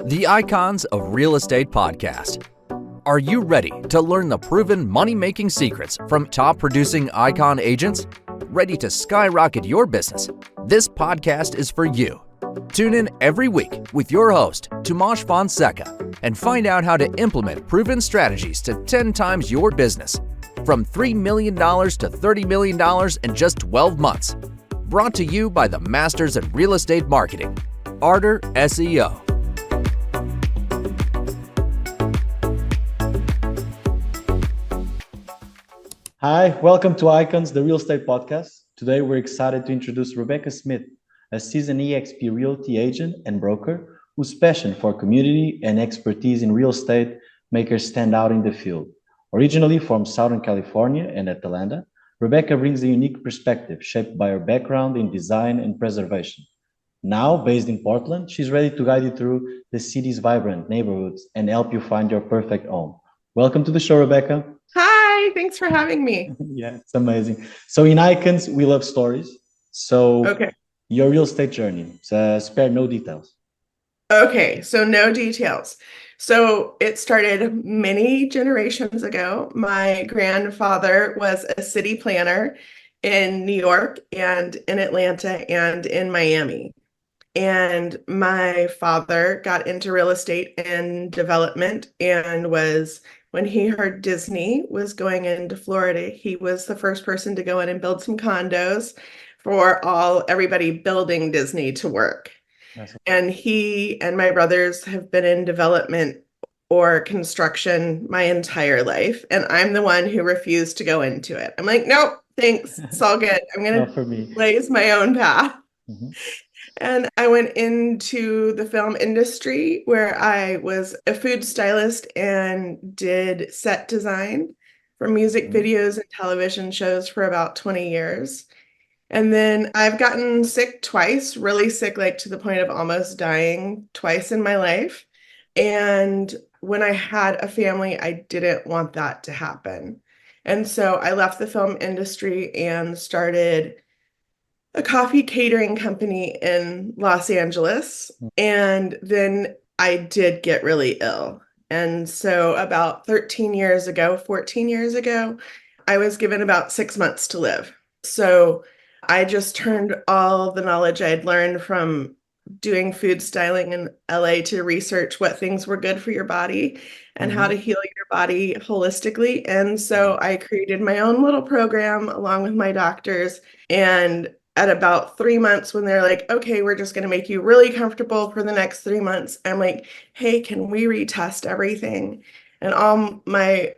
the Icons of Real Estate podcast. Are you ready to learn the proven money-making secrets from top-producing icon agents? Ready to skyrocket your business? This podcast is for you. Tune in every week with your host, Tomasz Fonseca, and find out how to implement proven strategies to 10 times your business. From $3 million to $30 million in just 12 months. Brought to you by the Masters in Real Estate Marketing, Arter SEO. Hi, welcome to Icons, the Real Estate Podcast. Today, we're excited to introduce Rebecca Smith, a seasoned eXp Realty agent and broker whose passion for community and expertise in real estate make her stand out in the field. Originally from Southern California and Atlanta, Rebecca brings a unique perspective shaped by her background in design and preservation. Now, based in Portland, she's ready to guide you through the city's vibrant neighborhoods and help you find your perfect home. Welcome to the show, Rebecca. Hi, thanks for having me. Yeah, it's amazing. So in Icons, we love stories. So your real estate journey, spare no details. Okay, so no details. So it started many generations ago. My grandfather was a city planner in New York and in Atlanta and in Miami. And my father got into real estate and development and when he heard Disney was going into Florida, he was the first person to go in and build some condos for everybody building Disney to work. And he and my brothers have been in development or construction my entire life. And I'm the one who refused to go into it. I'm like, nope, thanks. It's all good. I'm going to blaze my own path. Mm-hmm. And I went into the film industry where I was a food stylist and did set design for music videos and television shows for about 20 years. And then I've gotten sick twice, really sick, like to the point of almost dying twice in my life. And when I had a family, I didn't want that to happen. And so I left the film industry and started a coffee catering company in Los Angeles. And then I did get really ill. And so about 14 years ago, I was given about 6 months to live. So I just turned all the knowledge I had learned from doing food styling in LA to research what things were good for your body and how to heal your body holistically. And so I created my own little program along with my doctors. And at about 3 months, when they're like, okay, we're just going to make you really comfortable for the next 3 months, I'm like, hey, can we retest everything? And all my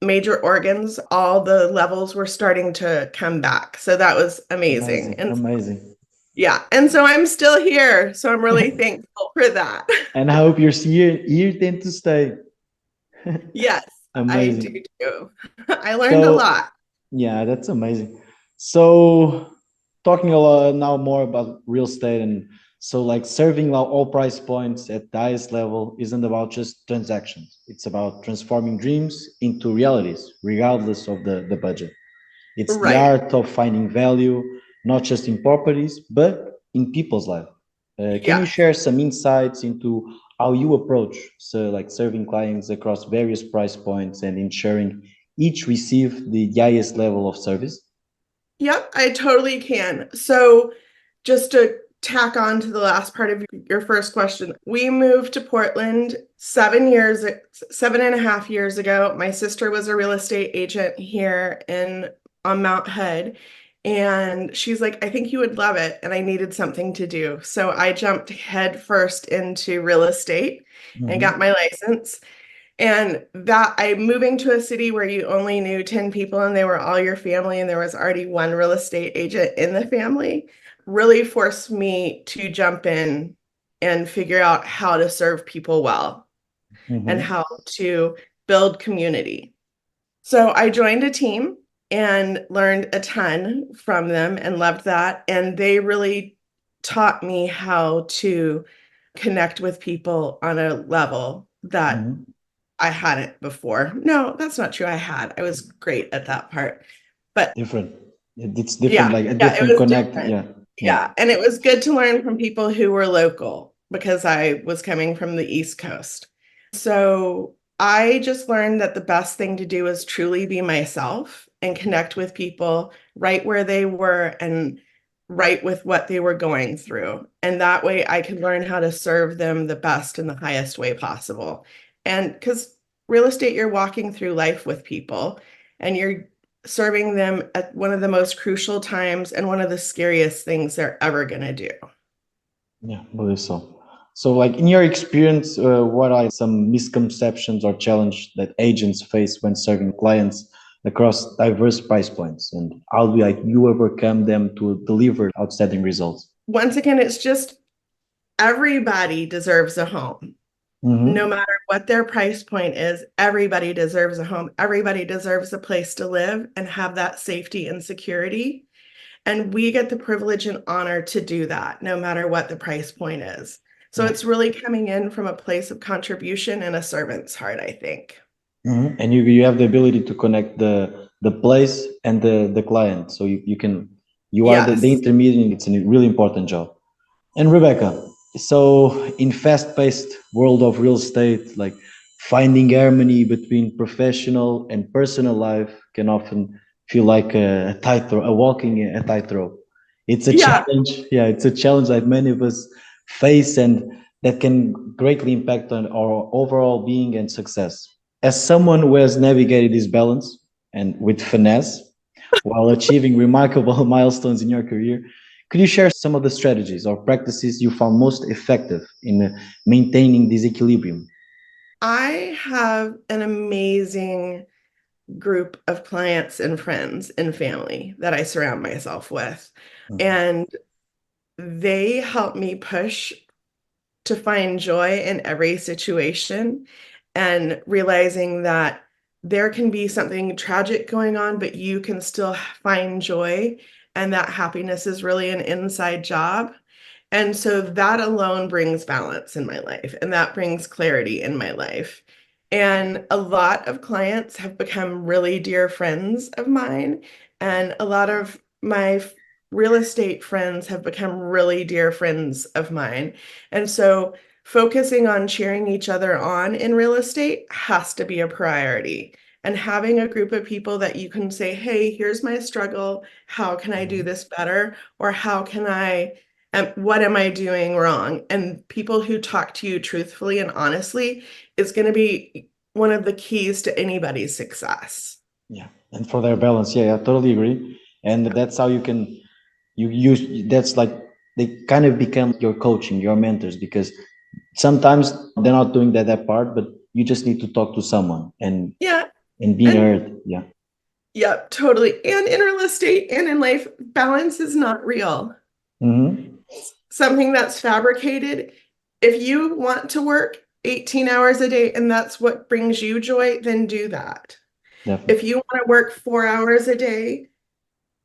major organs, all the levels were starting to come back. So that was amazing. Amazing. Yeah. And so I'm still here. So I'm really thankful for that. And I hope you're here then to stay. Yes, amazing. I do too. I learned a lot. Yeah, that's amazing. So talking a lot now more about real estate, and so like serving all price points at the highest level isn't about just transactions. It's about transforming dreams into realities, regardless of the budget. It's the art of finding value, not just in properties, but in people's life. Can you share some insights into how you approach serving clients across various price points and ensuring each receive the highest level of service? Yep, I totally can. So just to tack on to the last part of your first question, we moved to Portland 7.5 years ago. My sister was a real estate agent here on Mount Hood. And she's like, I think you would love it. And I needed something to do. So I jumped head first into real estate and got my license. And moving to a city where you only knew 10 people and they were all your family and there was already one real estate agent in the family really forced me to jump in and figure out how to serve people well and how to build community. So I joined a team and learned a ton from them and loved that. And they really taught me how to connect with people on a level that I hadn't before. No, that's not true. I was great at that part, but different. It's different, like a different connect. Different. Yeah. And it was good to learn from people who were local because I was coming from the East Coast. So I just learned that the best thing to do is truly be myself and connect with people right where they were and right with what they were going through. And that way I could learn how to serve them the best in the highest way possible. And because real estate, you're walking through life with people and you're serving them at one of the most crucial times and one of the scariest things they're ever going to do. Yeah, I believe so. So, like in your experience, what are some misconceptions or challenge that agents face when serving clients across diverse price points, and how do like you overcome them to deliver outstanding results? Once again, it's just everybody deserves a home. No Mm-hmm. matter what their price point is, everybody deserves a home. Everybody deserves a place to live and have that safety and security. And we get the privilege and honor to do that, no matter what the price point is. So Yeah. it's really coming in from a place of contribution and a servant's heart, I think. Mm-hmm. And you have the ability to connect the place and the client, so you can you are the Yes. intermediary. It's a really important job. And Rebecca, so in fast-paced world of real estate, like finding harmony between professional and personal life can often feel like a tightrope, a walking a tightrope. It's a Yeah. challenge. Yeah, it's a challenge that many of us face and that can greatly impact on our overall being and success. As someone who has navigated this balance and with finesse while achieving remarkable milestones in your career, could you share some of the strategies or practices you found most effective in maintaining this equilibrium? I have an amazing group of clients and friends and family that I surround myself with. Mhm. And they help me push to find joy in every situation and realizing that there can be something tragic going on, but you can still find joy. And that happiness is really an inside job. And so that alone brings balance in my life and that brings clarity in my life. And a lot of clients have become really dear friends of mine. And a lot of my real estate friends have become really dear friends of mine. And so focusing on cheering each other on in real estate has to be a priority. And having a group of people that you can say, hey, here's my struggle. How can I do this better? Or how can I and what am I doing wrong? And people who talk to you truthfully and honestly is going to be one of the keys to anybody's success. Yeah, and for their balance, yeah, I totally agree. And that's how you can you use that's like they kind of become your coaching, your mentors, because sometimes they're not doing that part, but you just need to talk to someone Yeah. and being And heard. Yeah. yeah, totally. And in real estate and in life, balance is not real. Mm-hmm. Something that's fabricated. If you want to work 18 hours a day and that's what brings you joy, then do that. If Definitely. you want to work 4 hours a day,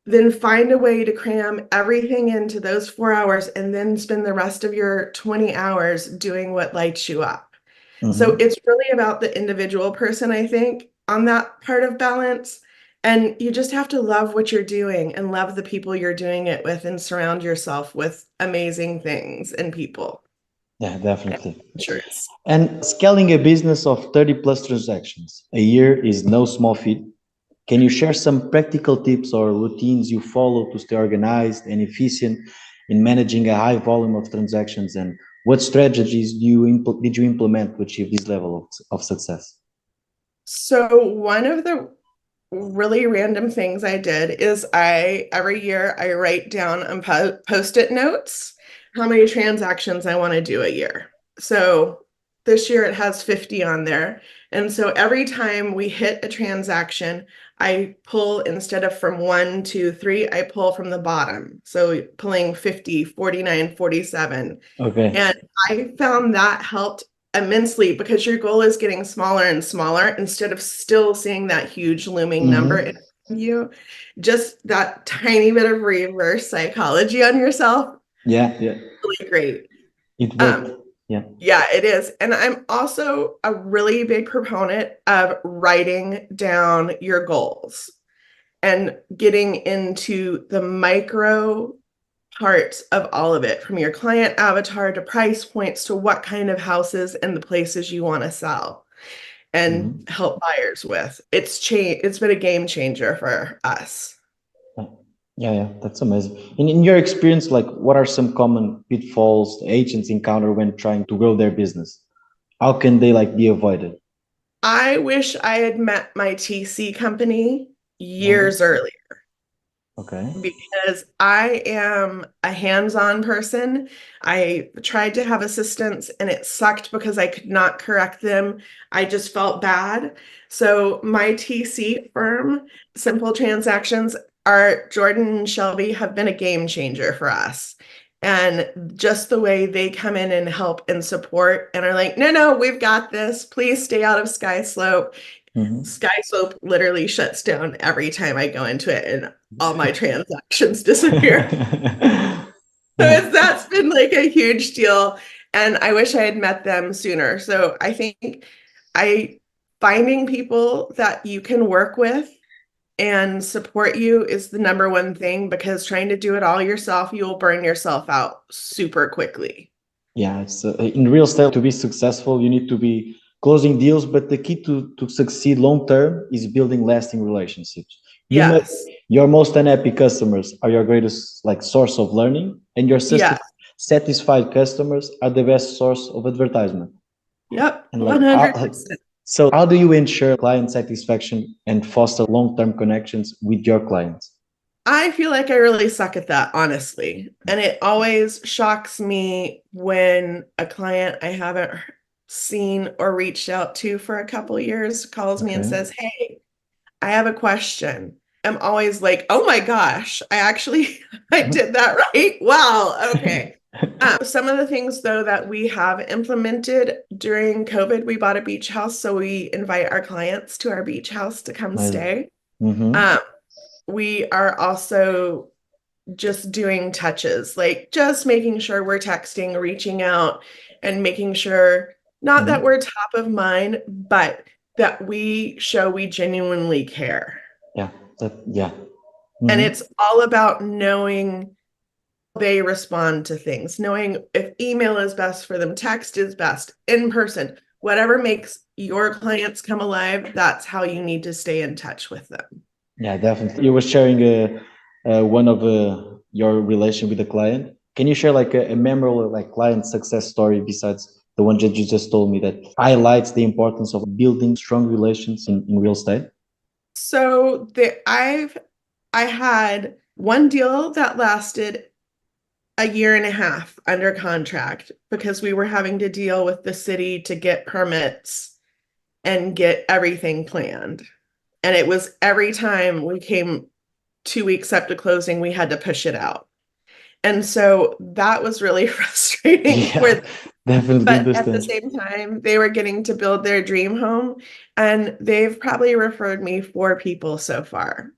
then find a way to cram everything into those 4 hours and then spend the rest of your 20 hours doing what lights you up. So Mm-hmm. it's really about the individual person, I think, on that part of balance. And you just have to love what you're doing and love the people you're doing it with and surround yourself with amazing things and people. Yeah, Yeah, definitely. sure. And scaling a business of 30 plus transactions a year is no small feat. Can you share some practical tips or routines you follow to stay organized and efficient in managing a high volume of transactions? And what strategies did you implement to achieve this level of success? So one of the really random things I did is I every year I write down on post-it notes how many transactions I want to do a year. So this year it has 50 on there. And so every time we hit a transaction, I pull instead of from 1, 2, 3, I pull from the bottom. So pulling 50, 49, 47. Okay. And I found that helped immensely because your goal is getting smaller and smaller instead of still seeing that huge looming number in Mm-hmm. you. Just that tiny bit of reverse psychology on yourself, Yeah, yeah, really great. it Um, worked. Yeah. yeah, it is. And I'm also a really big proponent of writing down your goals and getting into the micro part of all of it, from your client avatar to price points to what kind of houses and the places you want to sell and help buyers with. It's been a game changer for us. Yeah, that's amazing. In your experience, like what are some common pitfalls agents encounter when trying to grow their business? How can they like be avoided? I wish I had met my TC company years earlier. Okay. Because I am a hands-on person. I tried to have assistants and it sucked because I could not correct them. I just felt bad. So my TC firm, Simple Transactions, Jordan and Shelby have been a game changer for us. And just the way they come in and help and support and are like, no, we've got this. Please stay out of Sky Slope. Sky Slope literally shuts down every time I go into it and all my transactions disappear. So that's been like a huge deal. And I wish I had met them sooner. So I think finding people that you can work with and support you is the number one thing, because trying to do it all yourself, you'll burn yourself out super quickly. Yeah, it's in real estate, to be successful, you need to be closing deals, but the key to succeed long term is building lasting relationships. Yes. Your most unhappy customers are your greatest like source of learning, and your Yes. satisfied customers are the best source of advertisement. Yep. And 100%. So how do you ensure client satisfaction and foster long-term connections with your clients? I feel like I really suck at that, honestly. And it always shocks me when a client I haven't seen or reached out to for a couple of years calls me and says, "Hey, I have a question." I'm always like, "Oh my gosh, I did that right. Wow. Okay." Some of the things, though, that we have implemented during COVID, we bought a beach house. So we invite our clients to our beach house to come stay. We are also just doing touches, like just making sure we're texting, reaching out, and making sure not that we're top of mind, but that we show we genuinely care. And it's all about knowing they respond to things, knowing if email is best for them, text is best, in person, whatever makes your clients come alive, that's how you need to stay in touch with them. Yeah, definitely. You were sharing one of your relation with the client. Can you share like a memorable like client success story besides the one that you just told me that highlights the importance of building strong relations in real estate? So I had one deal that lasted a year and a half under contract because we were having to deal with the city to get permits and get everything planned. And it was every time we came 2 weeks up to closing, we had to push it out. And so that was really frustrating for them. Definitely but understand. at the same time, they were getting to build their dream home, and they've probably referred me 4 people so far.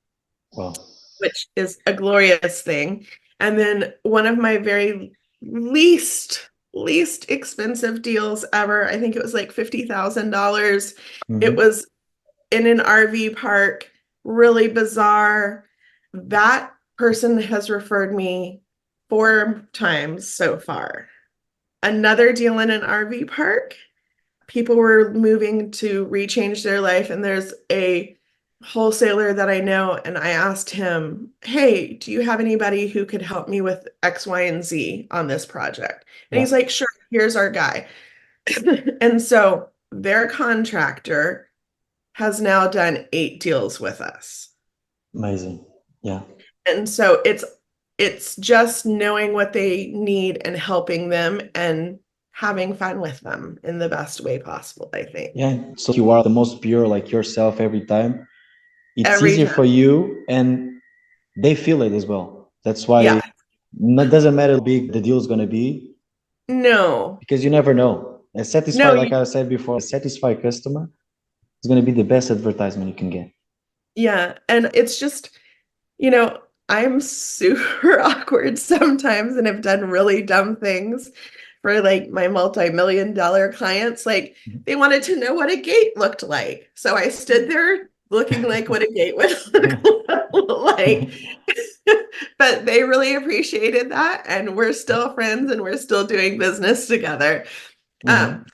Wow. Which is a glorious thing. And then one of my very least expensive deals ever, I think it was like $50,000. It was in an RV park, really bizarre. That person has referred me 4 times so far. Another deal in an RV park, people were moving to rechange their life, and there's a wholesaler that I know, and I asked him, "Hey, do you have anybody who could help me with X, Y, and Z on this project?" And he's like, "Sure, here's our guy." And so their contractor has now done 8 deals with us. Amazing. Yeah. And so it's just knowing what they need and helping them and having fun with them in the best way possible, I think. Yeah. So you are the most pure like yourself every time. It's Every easier time. for you, and they feel it as well. That's why Yeah. it doesn't matter how big the deal is going to be, No. because you never know. A satisfied, No, like I said before, a satisfied customer is going to be the best advertisement you can get. Yeah. And it's just, I'm super awkward sometimes and have done really dumb things for like my multi-million-dollar clients. Like they wanted to know what a gate looked like. So I stood there looking like what a gate would look like. But they really appreciated that. And we're still friends and we're still doing business together. Um, Mhm.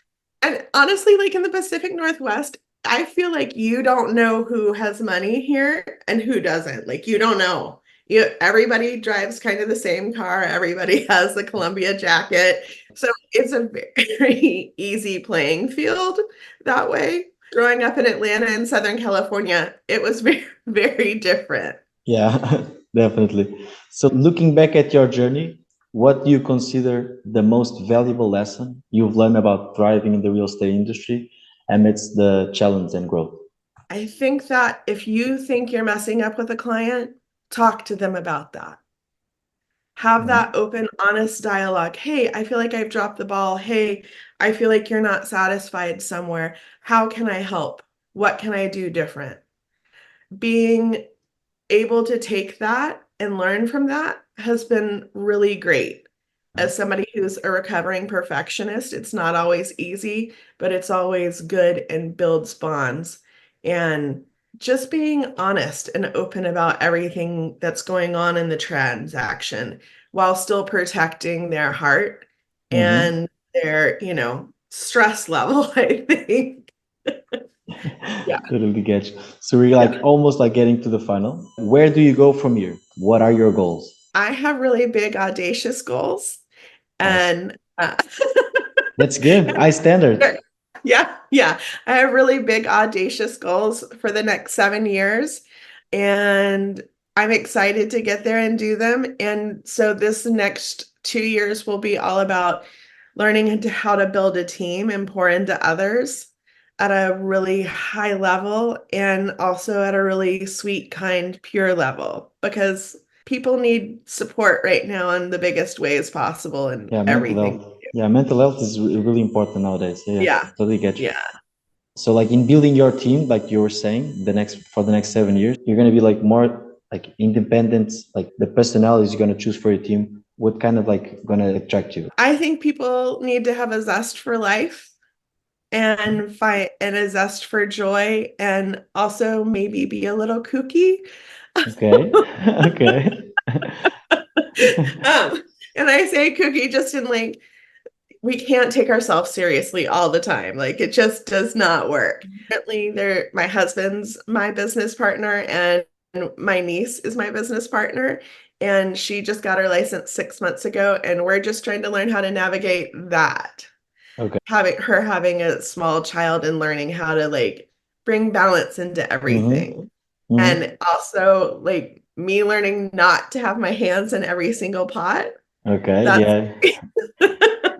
and honestly, like in the Pacific Northwest, I feel like you don't know who has money here and who doesn't. Like you don't know. Everybody drives kind of the same car. Everybody has the Columbia jacket. So it's a very easy playing field that way. Growing up in Atlanta and Southern California, it was very, very different. Yeah, definitely. So looking back at your journey, what do you consider the most valuable lesson you've learned about thriving in the real estate industry amidst the challenge and growth? I think that if you think you're messing up with a client, talk to them about that. Have Yeah. that open, honest dialogue. Hey, I feel like I've dropped the ball. Hey, I feel like you're not satisfied somewhere. How can I help? What can I do different? Being able to take that and learn from that has been really great. As somebody who's a recovering perfectionist, it's not always easy, but it's always good and builds bonds. And just being honest and open about everything that's going on in the transaction while still protecting their heart Mm-hmm. and their, stress level, I think. Yeah. Totally get you. So we're Yeah. like almost like getting to the final. Where do you go from here? What are your goals? I have really big, audacious goals. Nice. And That's good. High standard. yeah, yeah. I have really big, audacious goals for the next 7 years. And I'm excited to get there and do them. And so this next 2 years will be all about learning how to build a team and pour into others at a really high level and also at a really sweet, kind, pure level because people need support right now in the biggest ways possible and Yeah, mental everything. health. Yeah, mental health is really important nowadays. Yeah, Yeah. totally get you. Yeah. So like in building your team, like you were saying, the next 7 years, you're gonna be like more like independent, like the personalities you're gonna choose for your team, what kind of like gonna attract you? I think people need to have a zest for life and find and a zest for joy and also maybe be a little kooky. Okay. Okay. And I say kooky just in like we can't take ourselves seriously all the time. Like it just does not work. Currently, my husband's my business partner and my niece is my business partner. And she just got her license 6 months ago. And we're just trying to learn how to navigate that. Okay. Having a small child and learning how to like bring balance into Mm-hmm. everything. Mm-hmm. And also like me learning not to have my hands in every single pot. Okay. That's Yeah.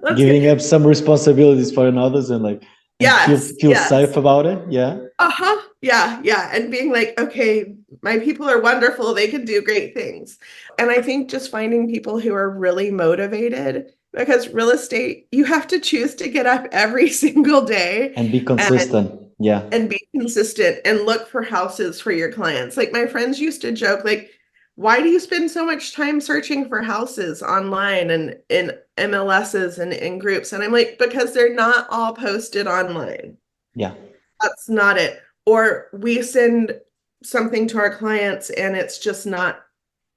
that's Giving good. up some responsibilities for others and like and Yes, feel yes. safe about it. Yeah. Uh-huh. Yeah, yeah. And being like, okay, my people are wonderful. They can do great things. And I think just finding people who are really motivated because real estate, you have to choose to get up every single day And be and consistent. Yeah. be consistent and look for houses for your clients. Like my friends used to joke, like, why do you spend so much time searching for houses online and in MLSs and in groups? And I'm like, because they're not all posted online. Yeah. That's not it. Or we send something to our clients and it's just not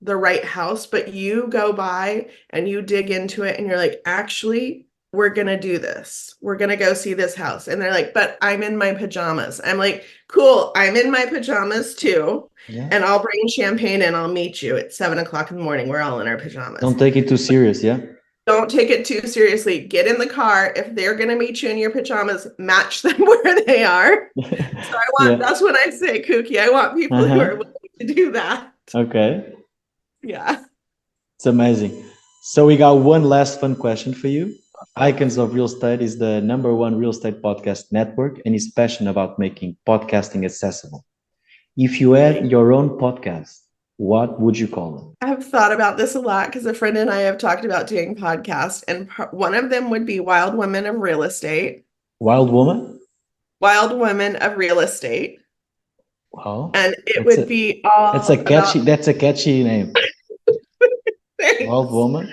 the right house, but you go by and you dig into it and you're like, actually, we're going to do this. We're going to go see this house. And they're like, but I'm in my pajamas. I'm like, cool, I'm in my pajamas too. Yeah. And I'll bring champagne and I'll meet you at 7 o'clock in the morning. We're all in our pajamas. Don't take it too serious. Yeah. Don't take it too seriously. Get in the car. If they're going to meet you in your pajamas, match them where they are. So Yeah. that's when I say kooky. I want people who are Uh-huh. willing to do that. Okay. Yeah. It's amazing. So we got one last fun question for you. Icons of Real Estate is the #1 real estate podcast network and is passionate about making podcasting accessible. If you had your own podcast, what would you call it? I've thought about this a lot because a friend and I have talked about doing podcasts, and one of them would be Wild Women of Real Estate. Wild Woman? Wild Women of Real Estate. Wow. And it would be all That's a catchy name. about Wild Woman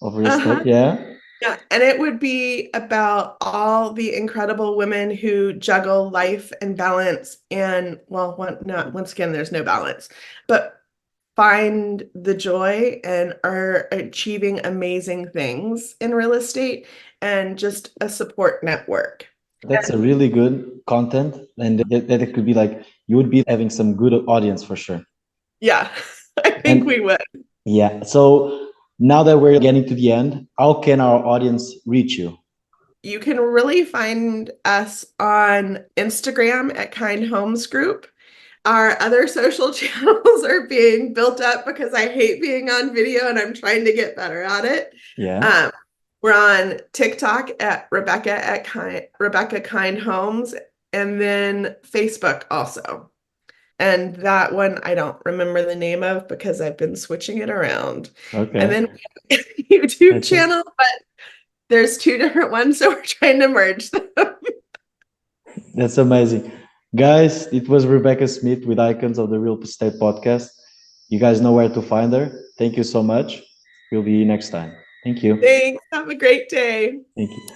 of Real Estate. Yeah. Yeah, and it would be about all the incredible women who juggle life and balance and well, once again, there's no balance, but find the joy and are achieving amazing things in real estate and just a support network. That's a really good content, and that it could be like you would be having some good audience for sure. Yeah, I think we And would. yeah, so now that we're getting to the end, how can our audience reach you? You can really find us on Instagram at Kind Homes Group. Our other social channels are being built up because I hate being on video and I'm trying to get better at it. Yeah. We're on TikTok at Rebecca Kind Homes, and then Facebook also. And that one I don't remember the name of because I've been switching it around. And then Okay. we have a YouTube That's it. channel, but there's two different ones, so we're trying to merge them. That's amazing. Guys, it was Rebecca Smith with Icons of the Real Estate Podcast. You guys know where to find her. Thank you so much. We'll be next time. Thank you. Thanks. Have a great day. Thank you.